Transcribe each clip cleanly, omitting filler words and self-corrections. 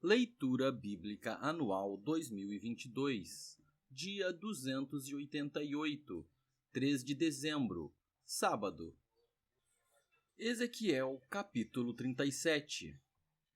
Leitura Bíblica Anual 2022, dia 288, 3 de dezembro, sábado. Ezequiel, capítulo 37.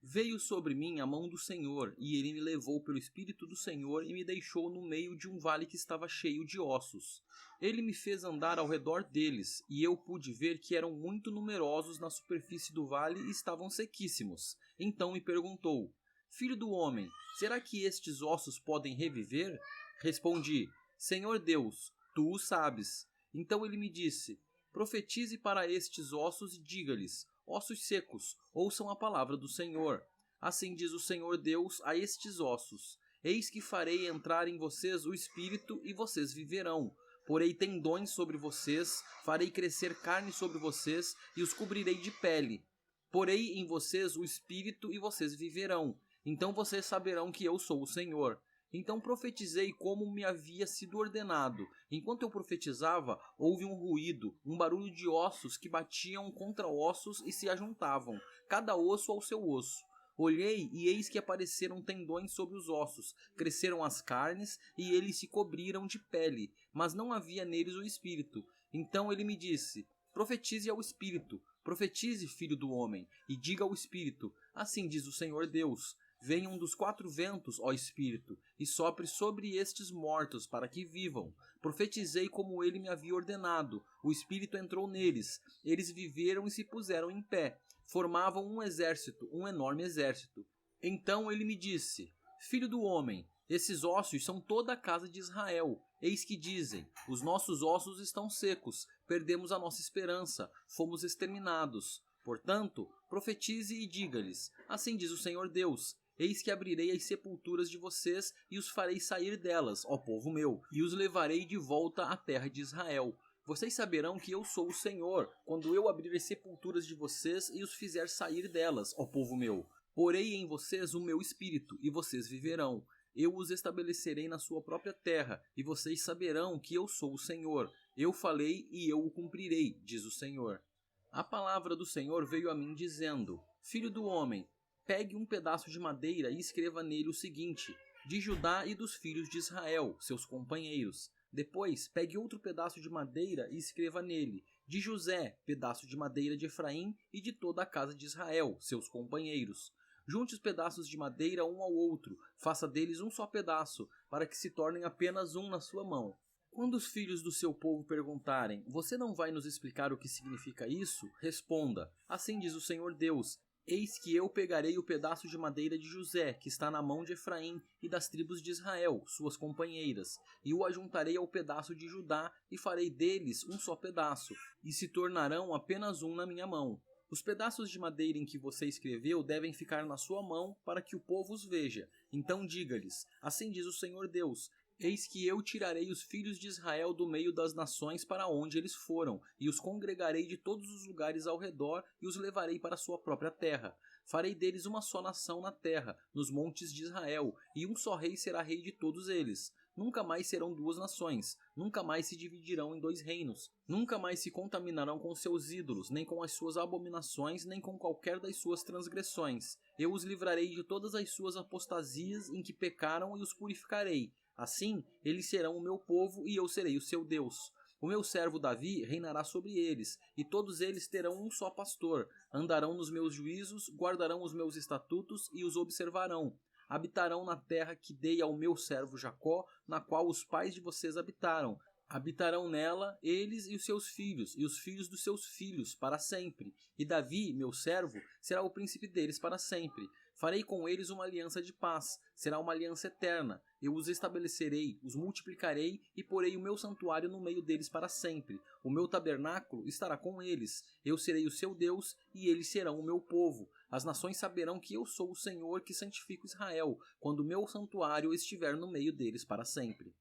Veio sobre mim a mão do Senhor, e ele me levou pelo Espírito do Senhor e me deixou no meio de um vale que estava cheio de ossos. Ele me fez andar ao redor deles, e eu pude ver que eram muito numerosos na superfície do vale e estavam sequíssimos. Então me perguntou: Filho do homem, será que estes ossos podem reviver? Respondi: Senhor Deus, tu o sabes. Então ele me disse: Profetize para estes ossos e diga-lhes: Ossos secos, ouçam a palavra do Senhor. Assim diz o Senhor Deus a estes ossos: Eis que farei entrar em vocês o espírito e vocês viverão. Porei tendões sobre vocês, farei crescer carne sobre vocês e os cobrirei de pele. Porei em vocês o espírito e vocês viverão. Então vocês saberão que eu sou o Senhor. Então profetizei como me havia sido ordenado. Enquanto eu profetizava, houve um ruído, um barulho de ossos que batiam contra ossos e se ajuntavam, cada osso ao seu osso. Olhei e eis que apareceram tendões sobre os ossos, cresceram as carnes e eles se cobriram de pele, mas não havia neles o espírito. Então ele me disse: Profetize ao espírito, profetize, filho do homem, e diga ao espírito: Assim diz o Senhor Deus: Venham dos quatro ventos, ó Espírito, e sopre sobre estes mortos, para que vivam. Profetizei como ele me havia ordenado. O Espírito entrou neles. Eles viveram e se puseram em pé. Formavam um exército, um enorme exército. Então ele me disse: Filho do homem, esses ossos são toda a casa de Israel. Eis que dizem: Os nossos ossos estão secos, perdemos a nossa esperança, fomos exterminados. Portanto, profetize e diga-lhes: Assim diz o Senhor Deus: Eis que abrirei as sepulturas de vocês e os farei sair delas, ó povo meu, e os levarei de volta à terra de Israel. Vocês saberão que eu sou o Senhor, quando eu abrir as sepulturas de vocês e os fizer sair delas, ó povo meu. Porei em vocês o meu espírito, e vocês viverão. Eu os estabelecerei na sua própria terra, e vocês saberão que eu sou o Senhor. Eu falei e eu o cumprirei, diz o Senhor. A palavra do Senhor veio a mim dizendo: Filho do homem, pegue um pedaço de madeira e escreva nele o seguinte: de Judá e dos filhos de Israel, seus companheiros. Depois, pegue outro pedaço de madeira e escreva nele: de José, pedaço de madeira de Efraim e de toda a casa de Israel, seus companheiros. Junte os pedaços de madeira um ao outro, faça deles um só pedaço, para que se tornem apenas um na sua mão. Quando os filhos do seu povo perguntarem: Você não vai nos explicar o que significa isso? Responda: Assim diz o Senhor Deus: Eis que eu pegarei o pedaço de madeira de José, que está na mão de Efraim e das tribos de Israel, suas companheiras, e o ajuntarei ao pedaço de Judá, e farei deles um só pedaço, e se tornarão apenas um na minha mão. Os pedaços de madeira em que você escreveu devem ficar na sua mão, para que o povo os veja. Então diga-lhes: Assim diz o Senhor Deus: Eis que eu tirarei os filhos de Israel do meio das nações para onde eles foram, e os congregarei de todos os lugares ao redor, e os levarei para a sua própria terra. Farei deles uma só nação na terra, nos montes de Israel, e um só rei será rei de todos eles. Nunca mais serão duas nações, nunca mais se dividirão em dois reinos, nunca mais se contaminarão com seus ídolos, nem com as suas abominações, nem com qualquer das suas transgressões. Eu os livrarei de todas as suas apostasias em que pecaram e os purificarei. Assim, eles serão o meu povo e eu serei o seu Deus. O meu servo Davi reinará sobre eles, e todos eles terão um só pastor. Andarão nos meus juízos, guardarão os meus estatutos e os observarão. Habitarão na terra que dei ao meu servo Jacó, na qual os pais de vocês habitaram. Habitarão nela eles e os seus filhos, e os filhos dos seus filhos, para sempre. E Davi, meu servo, será o príncipe deles para sempre. Farei com eles uma aliança de paz, será uma aliança eterna. Eu os estabelecerei, os multiplicarei e porei o meu santuário no meio deles para sempre. O meu tabernáculo estará com eles. Eu serei o seu Deus e eles serão o meu povo. As nações saberão que eu sou o Senhor que santifico Israel, quando o meu santuário estiver no meio deles para sempre.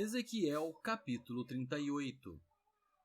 Ezequiel, capítulo 38.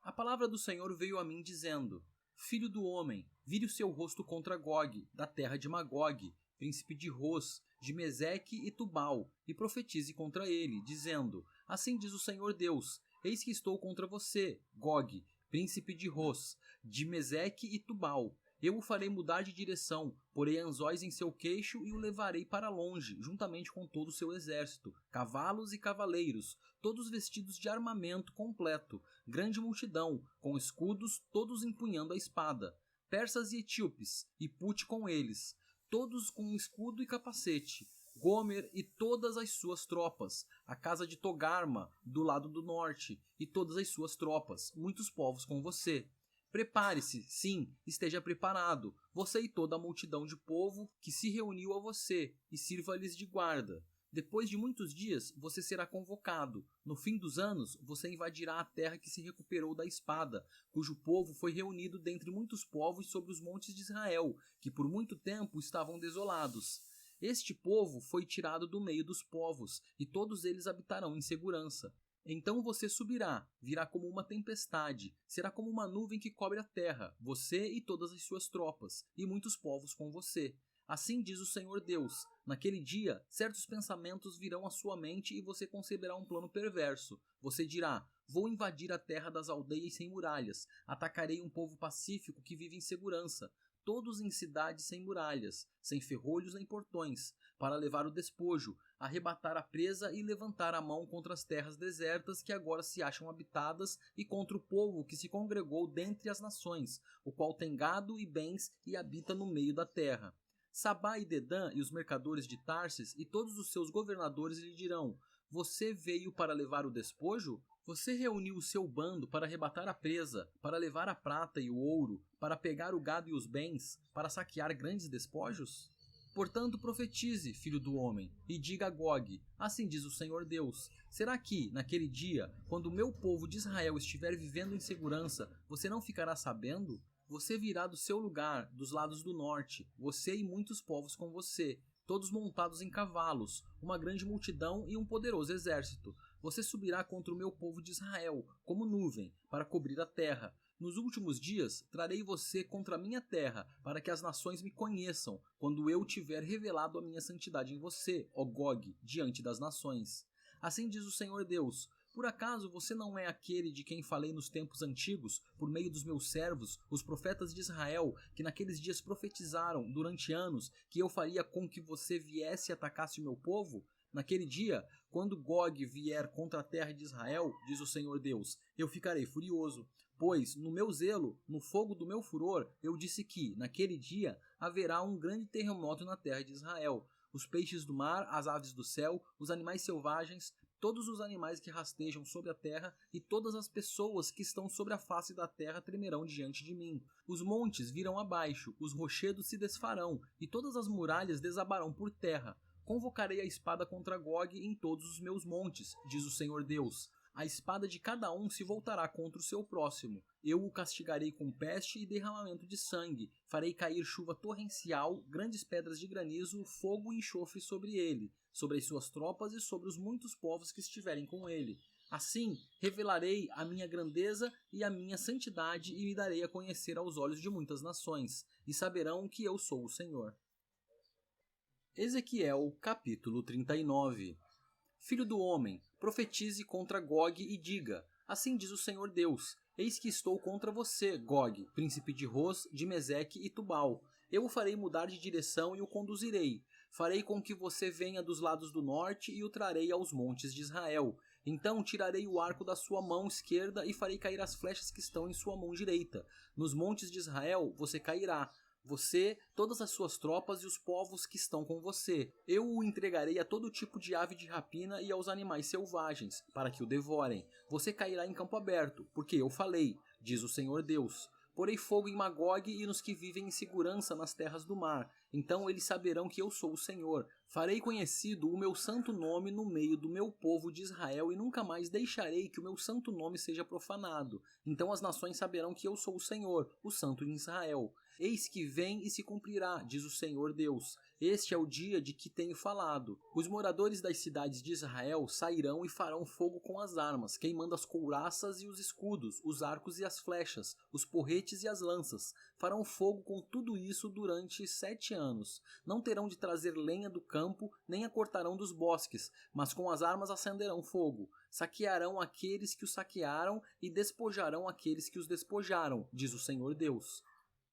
A palavra do Senhor veio a mim dizendo: Filho do homem, vire o seu rosto contra Gog, da terra de Magog, príncipe de Ros, de Meseque e Tubal, e profetize contra ele, dizendo: Assim diz o Senhor Deus: Eis que estou contra você, Gog, príncipe de Ros, de Meseque e Tubal. Eu o farei mudar de direção, porei anzóis em seu queixo e o levarei para longe, juntamente com todo o seu exército, cavalos e cavaleiros, todos vestidos de armamento completo, grande multidão, com escudos, todos empunhando a espada. Persas e etíopes, e Pute com eles, todos com escudo e capacete. Gomer e todas as suas tropas, a casa de Togarma, do lado do norte, e todas as suas tropas, muitos povos com você. Prepare-se, sim, esteja preparado, você e toda a multidão de povo que se reuniu a você, e sirva-lhes de guarda. Depois de muitos dias, você será convocado. No fim dos anos, você invadirá a terra que se recuperou da espada, cujo povo foi reunido dentre muitos povos sobre os montes de Israel, que por muito tempo estavam desolados. Este povo foi tirado do meio dos povos, e todos eles habitarão em segurança. Então você subirá, virá como uma tempestade, será como uma nuvem que cobre a terra, você e todas as suas tropas, e muitos povos com você. Assim diz o Senhor Deus, naquele dia, certos pensamentos virão à sua mente e você conceberá um plano perverso. Você dirá, vou invadir a terra das aldeias sem muralhas, atacarei um povo pacífico que vive em segurança, todos em cidades sem muralhas, sem ferrolhos nem portões, para levar o despojo, arrebatar a presa e levantar a mão contra as terras desertas que agora se acham habitadas e contra o povo que se congregou dentre as nações, o qual tem gado e bens e habita no meio da terra. Sabá e Dedã e os mercadores de Tarsis e todos os seus governadores lhe dirão, você veio para levar o despojo? Você reuniu o seu bando para arrebatar a presa, para levar a prata e o ouro, para pegar o gado e os bens, para saquear grandes despojos? Portanto, profetize, filho do homem, e diga a Gog, assim diz o Senhor Deus, será que, naquele dia, quando o meu povo de Israel estiver vivendo em segurança, você não ficará sabendo? Você virá do seu lugar, dos lados do norte, você e muitos povos com você, todos montados em cavalos, uma grande multidão e um poderoso exército. Você subirá contra o meu povo de Israel, como nuvem, para cobrir a terra. Nos últimos dias, trarei você contra a minha terra, para que as nações me conheçam, quando eu tiver revelado a minha santidade em você, ó Gog, diante das nações. Assim diz o Senhor Deus, por acaso você não é aquele de quem falei nos tempos antigos, por meio dos meus servos, os profetas de Israel, que naqueles dias profetizaram, durante anos, que eu faria com que você viesse e atacasse o meu povo? Naquele dia, quando Gog vier contra a terra de Israel, diz o Senhor Deus, eu ficarei furioso. Pois, no meu zelo, no fogo do meu furor, eu disse que, naquele dia, haverá um grande terremoto na terra de Israel. Os peixes do mar, as aves do céu, os animais selvagens, todos os animais que rastejam sobre a terra e todas as pessoas que estão sobre a face da terra tremerão diante de mim. Os montes virão abaixo, os rochedos se desfarão e todas as muralhas desabarão por terra. Convocarei a espada contra Gog em todos os meus montes, diz o Senhor Deus. A espada de cada um se voltará contra o seu próximo. Eu o castigarei com peste e derramamento de sangue. Farei cair chuva torrencial, grandes pedras de granizo, fogo e enxofre sobre ele, sobre as suas tropas e sobre os muitos povos que estiverem com ele. Assim, revelarei a minha grandeza e a minha santidade e me darei a conhecer aos olhos de muitas nações, e saberão que eu sou o Senhor. Ezequiel, capítulo 39. Filho do homem, profetize contra Gog e diga, assim diz o Senhor Deus, eis que estou contra você, Gog, príncipe de Ros, de Meseque e Tubal. Eu o farei mudar de direção e o conduzirei. Farei com que você venha dos lados do norte e o trarei aos montes de Israel. Então tirarei o arco da sua mão esquerda e farei cair as flechas que estão em sua mão direita. Nos montes de Israel você cairá. Você, todas as suas tropas e os povos que estão com você. Eu o entregarei a todo tipo de ave de rapina e aos animais selvagens, para que o devorem. Você cairá em campo aberto, porque eu falei, diz o Senhor Deus. Porei fogo em Magog e nos que vivem em segurança nas terras do mar. Então eles saberão que eu sou o Senhor. Farei conhecido o meu santo nome no meio do meu povo de Israel e nunca mais deixarei que o meu santo nome seja profanado. Então as nações saberão que eu sou o Senhor, o Santo em Israel. Eis que vem e se cumprirá, diz o Senhor Deus. Este é o dia de que tenho falado. Os moradores das cidades de Israel sairão e farão fogo com as armas, queimando as couraças e os escudos, os arcos e as flechas, os porretes e as lanças. Farão fogo com tudo isso durante 7 anos. Não terão de trazer lenha do campo, nem a cortarão dos bosques, mas com as armas acenderão fogo. Saquearão aqueles que os saquearam e despojarão aqueles que os despojaram, diz o Senhor Deus.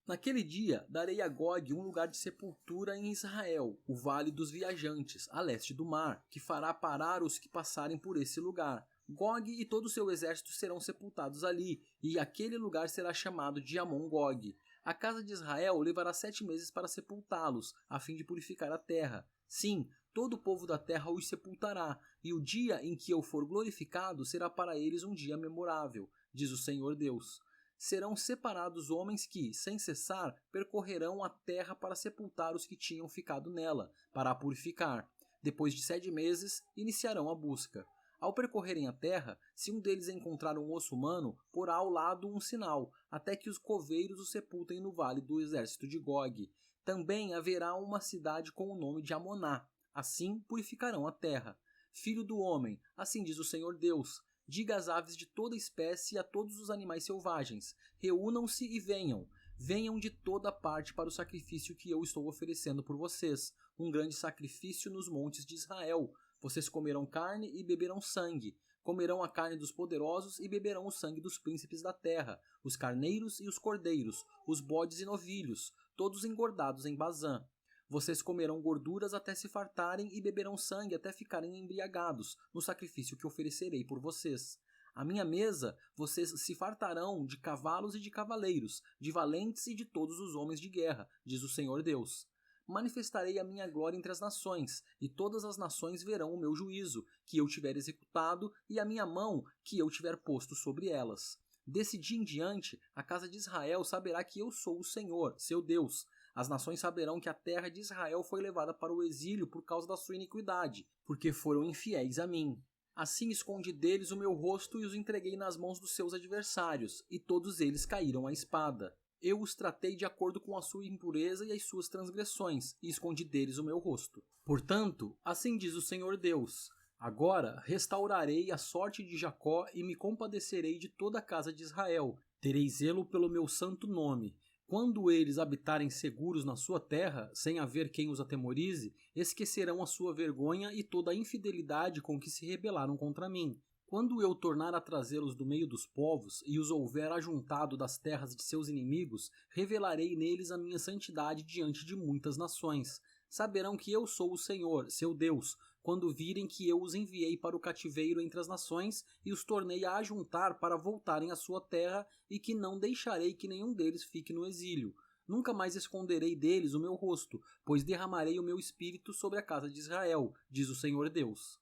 Naquele dia, darei a Gog um lugar de sepultura em Israel, o Vale dos Viajantes, a leste do mar, que fará parar os que passarem por esse lugar. Gog e todo o seu exército serão sepultados ali, e aquele lugar será chamado de Amon-Gog. A casa de Israel levará 7 meses para sepultá-los, a fim de purificar a terra. Sim, todo o povo da terra os sepultará, e o dia em que eu for glorificado será para eles um dia memorável, diz o Senhor Deus. Serão separados homens que, sem cessar, percorrerão a terra para sepultar os que tinham ficado nela, para a purificar. Depois de 7 meses, iniciarão a busca. Ao percorrerem a terra, se um deles encontrar um osso humano, porá ao lado um sinal, até que os coveiros o sepultem no vale do exército de Gog. Também haverá uma cidade com o nome de Amoná. Assim purificarão a terra. Filho do homem, assim diz o Senhor Deus, diga às aves de toda espécie e a todos os animais selvagens, reúnam-se e venham. Venham de toda parte para o sacrifício que eu estou oferecendo por vocês, um grande sacrifício nos montes de Israel. Vocês comerão carne e beberão sangue. Comerão a carne dos poderosos e beberão o sangue dos príncipes da terra, os carneiros e os cordeiros, os bodes e novilhos, todos engordados em Bazã. Vocês comerão gorduras até se fartarem e beberão sangue até ficarem embriagados, no sacrifício que oferecerei por vocês. À minha mesa, vocês se fartarão de cavalos e de cavaleiros, de valentes e de todos os homens de guerra, diz o Senhor Deus. Manifestarei a minha glória entre as nações, e todas as nações verão o meu juízo, que eu tiver executado, e a minha mão, que eu tiver posto sobre elas. Desse dia em diante, a casa de Israel saberá que eu sou o Senhor, seu Deus. As nações saberão que a terra de Israel foi levada para o exílio por causa da sua iniquidade, porque foram infiéis a mim. Assim escondi deles o meu rosto e os entreguei nas mãos dos seus adversários, e todos eles caíram à espada. Eu os tratei de acordo com a sua impureza e as suas transgressões, e escondi deles o meu rosto. Portanto, assim diz o Senhor Deus, agora restaurarei a sorte de Jacó e me compadecerei de toda a casa de Israel. Terei zelo pelo meu santo nome. Quando eles habitarem seguros na sua terra, sem haver quem os atemorize, esquecerão a sua vergonha e toda a infidelidade com que se rebelaram contra mim. Quando eu tornar a trazê-los do meio dos povos e os houver ajuntado das terras de seus inimigos, revelarei neles a minha santidade diante de muitas nações. Saberão que eu sou o Senhor, seu Deus, quando virem que eu os enviei para o cativeiro entre as nações e os tornei a ajuntar para voltarem à sua terra e que não deixarei que nenhum deles fique no exílio. Nunca mais esconderei deles o meu rosto, pois derramarei o meu espírito sobre a casa de Israel, diz o Senhor Deus.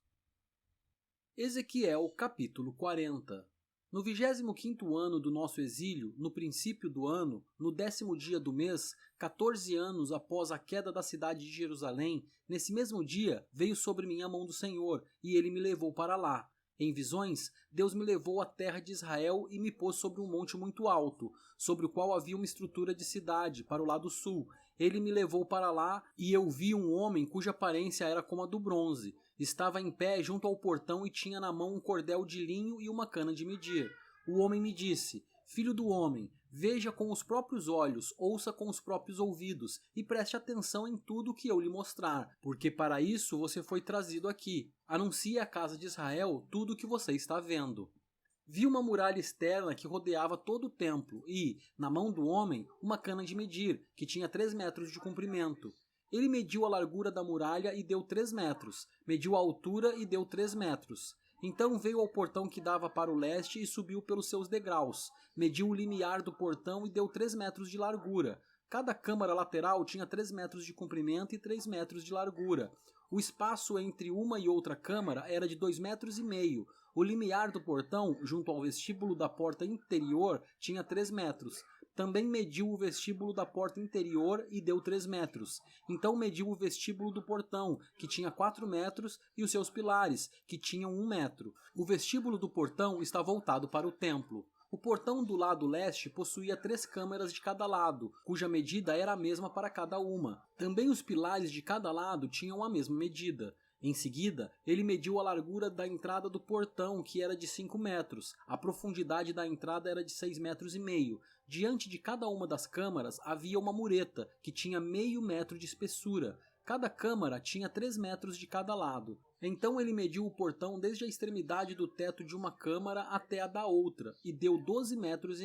Ezequiel capítulo 40. No 25º ano do nosso exílio, no princípio do ano, no 10º dia do mês, 14 anos após a queda da cidade de Jerusalém, nesse mesmo dia veio sobre mim a mão do Senhor, e ele me levou para lá. Em visões, Deus me levou à terra de Israel e me pôs sobre um monte muito alto, sobre o qual havia uma estrutura de cidade, para o lado sul. Ele me levou para lá, e eu vi um homem cuja aparência era como a do bronze. Estava em pé junto ao portão e tinha na mão um cordel de linho e uma cana de medir. O homem me disse, filho do homem, veja com os próprios olhos, ouça com os próprios ouvidos, e preste atenção em tudo o que eu lhe mostrar, porque para isso você foi trazido aqui. Anuncie à casa de Israel tudo o que você está vendo. Vi uma muralha externa que rodeava todo o templo e, na mão do homem, uma cana de medir, que tinha 3 metros de comprimento. Ele mediu a largura da muralha e deu 3 metros, mediu a altura e deu 3 metros. Então veio ao portão que dava para o leste e subiu pelos seus degraus. Mediu o limiar do portão e deu 3 metros de largura. Cada câmara lateral tinha 3 metros de comprimento e 3 metros de largura. O espaço entre uma e outra câmara era de 2,5 metros. O limiar do portão, junto ao vestíbulo da porta interior, tinha 3 metros. Também mediu o vestíbulo da porta interior e deu 3 metros. Então mediu o vestíbulo do portão, que tinha 4 metros, e os seus pilares, que tinham 1 metro. O vestíbulo do portão está voltado para o templo. O portão do lado leste possuía 3 câmaras de cada lado, cuja medida era a mesma para cada uma. Também os pilares de cada lado tinham a mesma medida. Em seguida, ele mediu a largura da entrada do portão, que era de 5 metros. A profundidade da entrada era de 6,5 metros. Diante de cada uma das câmaras havia uma mureta, que tinha meio metro de espessura. Cada câmara tinha 3 metros de cada lado. Então ele mediu o portão desde a extremidade do teto de uma câmara até a da outra, e deu 12,5 metros.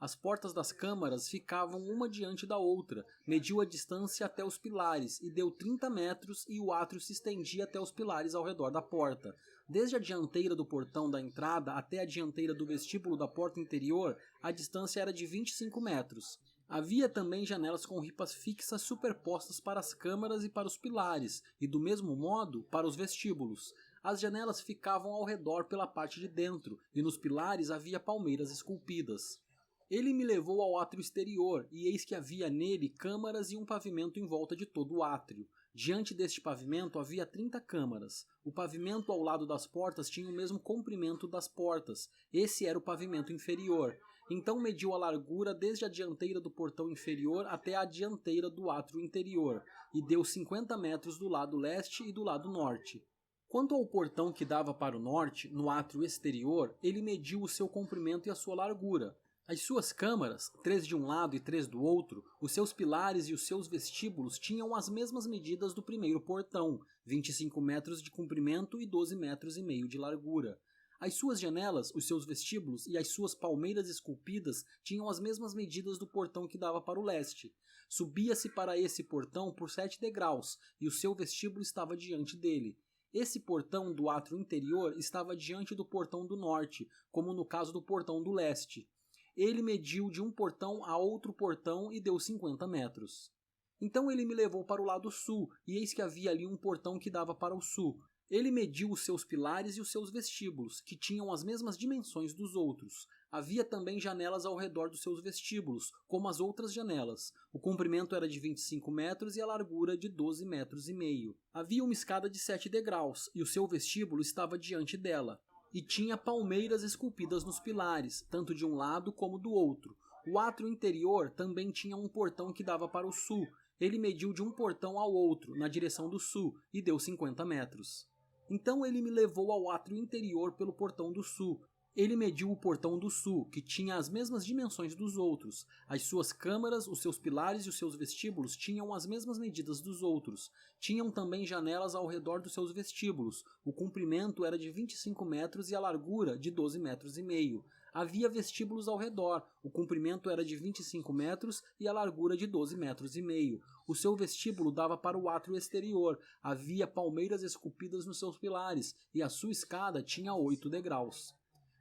As portas das câmaras ficavam uma diante da outra, mediu a distância até os pilares e deu 30 metros e o átrio se estendia até os pilares ao redor da porta. Desde a dianteira do portão da entrada até a dianteira do vestíbulo da porta interior, a distância era de 25 metros. Havia também janelas com ripas fixas superpostas para as câmaras e para os pilares, e do mesmo modo para os vestíbulos. As janelas ficavam ao redor pela parte de dentro, e nos pilares havia palmeiras esculpidas. Ele me levou ao átrio exterior, e eis que havia nele câmaras e um pavimento em volta de todo o átrio. Diante deste pavimento havia 30 câmaras. O pavimento ao lado das portas tinha o mesmo comprimento das portas. Esse era o pavimento inferior. Então mediu a largura desde a dianteira do portão inferior até a dianteira do átrio interior, e deu 50 metros do lado leste e do lado norte. Quanto ao portão que dava para o norte, no átrio exterior, ele mediu o seu comprimento e a sua largura. As suas câmaras, 3 de um lado e 3 do outro, os seus pilares e os seus vestíbulos tinham as mesmas medidas do primeiro portão, 25 metros de comprimento e 12 metros e meio de largura. As suas janelas, os seus vestíbulos e as suas palmeiras esculpidas tinham as mesmas medidas do portão que dava para o leste. Subia-se para esse portão por 7 degraus, e o seu vestíbulo estava diante dele. Esse portão do átrio interior estava diante do portão do norte, como no caso do portão do leste. Ele mediu de um portão a outro portão e deu 50 metros. Então ele me levou para o lado sul, e eis que havia ali um portão que dava para o sul. Ele mediu os seus pilares e os seus vestíbulos, que tinham as mesmas dimensões dos outros. Havia também janelas ao redor dos seus vestíbulos, como as outras janelas. O comprimento era de 25 metros e a largura de 12 metros e meio. Havia uma escada de 7 degraus, e o seu vestíbulo estava diante dela. E tinha palmeiras esculpidas nos pilares, tanto de um lado como do outro. O átrio interior também tinha um portão que dava para o sul. Ele mediu de um portão ao outro, na direção do sul, e deu 50 metros. Então ele me levou ao átrio interior pelo portão do sul. Ele mediu o portão do sul, que tinha as mesmas dimensões dos outros. As suas câmaras, os seus pilares e os seus vestíbulos tinham as mesmas medidas dos outros. Tinham também janelas ao redor dos seus vestíbulos. O comprimento era de 25 metros e a largura de 12 metros e meio. Havia vestíbulos ao redor. O comprimento era de 25 metros e a largura de 12 metros e meio. O seu vestíbulo dava para o átrio exterior. Havia palmeiras esculpidas nos seus pilares, e a sua escada tinha 8 degraus.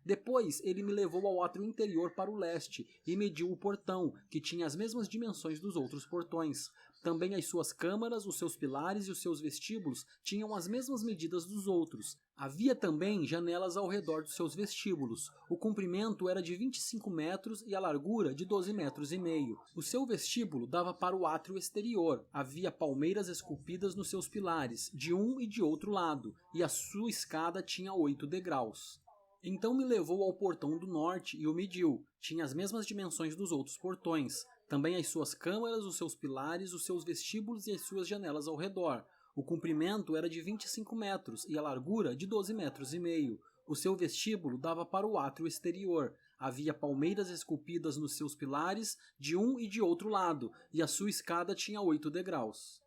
Depois ele me levou ao átrio interior para o leste e mediu o portão, que tinha as mesmas dimensões dos outros portões. Também as suas câmaras, os seus pilares e os seus vestíbulos tinham as mesmas medidas dos outros. Havia também janelas ao redor dos seus vestíbulos. O comprimento era de 25 metros e a largura de 12 metros e meio. O seu vestíbulo dava para o átrio exterior. Havia palmeiras esculpidas nos seus pilares, de um e de outro lado, e a sua escada tinha 8 degraus. Então me levou ao portão do norte e o mediu. Tinha as mesmas dimensões dos outros portões. Também as suas câmaras, os seus pilares, os seus vestíbulos e as suas janelas ao redor. O comprimento era de 25 metros e a largura de 12 metros e meio. O seu vestíbulo dava para o átrio exterior. Havia palmeiras esculpidas nos seus pilares, de um e de outro lado, e a sua escada tinha 8 degraus.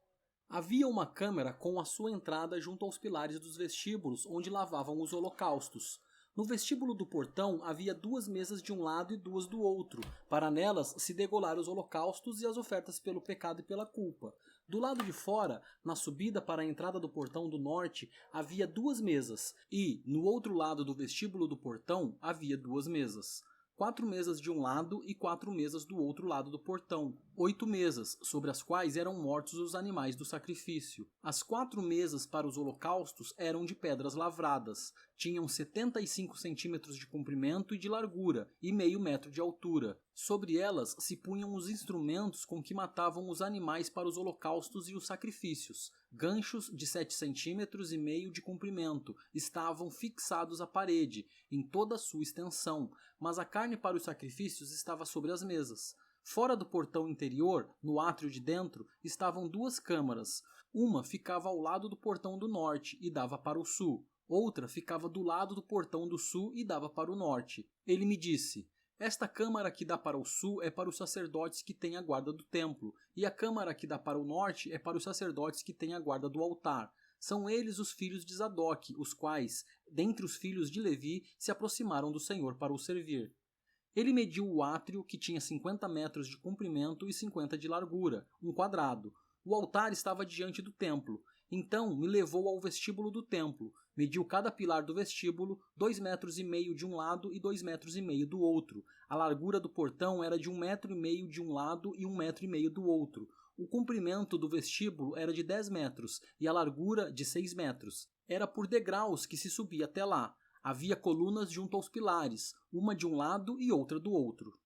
Havia uma câmara com a sua entrada junto aos pilares dos vestíbulos, onde lavavam os holocaustos. No vestíbulo do portão havia 2 mesas de um lado e 2 do outro, para nelas se degolar os holocaustos e as ofertas pelo pecado e pela culpa. Do lado de fora, na subida para a entrada do portão do norte, havia 2 mesas, e, no outro lado do vestíbulo do portão, havia 2 mesas. 4 mesas de um lado e 4 mesas do outro lado do portão. 8 mesas, sobre as quais eram mortos os animais do sacrifício. As 4 mesas para os holocaustos eram de pedras lavradas. Tinham 75 centímetros de comprimento e de largura, e meio metro de altura. Sobre elas se punham os instrumentos com que matavam os animais para os holocaustos e os sacrifícios. Ganchos de 7 centímetros e meio de comprimento estavam fixados à parede, em toda a sua extensão, mas a carne para os sacrifícios estava sobre as mesas. Fora do portão interior, no átrio de dentro, estavam 2 câmaras. Uma ficava ao lado do portão do norte e dava para o sul. Outra ficava do lado do portão do sul e dava para o norte. Ele me disse: esta câmara que dá para o sul é para os sacerdotes que têm a guarda do templo, e a câmara que dá para o norte é para os sacerdotes que têm a guarda do altar. São eles os filhos de Zadok, os quais, dentre os filhos de Levi, se aproximaram do Senhor para o servir. Ele mediu o átrio, que tinha 50 metros de comprimento e 50 de largura, um quadrado. O altar estava diante do templo. Então me levou ao vestíbulo do templo, mediu cada pilar do vestíbulo, 2,5 metros de um lado e 2,5 metros do outro. A largura do portão era de 1,5 metros de um lado e 1,5 metros do outro. O comprimento do vestíbulo era de 10 metros e a largura de 6 metros. Era por degraus que se subia até lá. Havia colunas junto aos pilares, uma de um lado e outra do outro.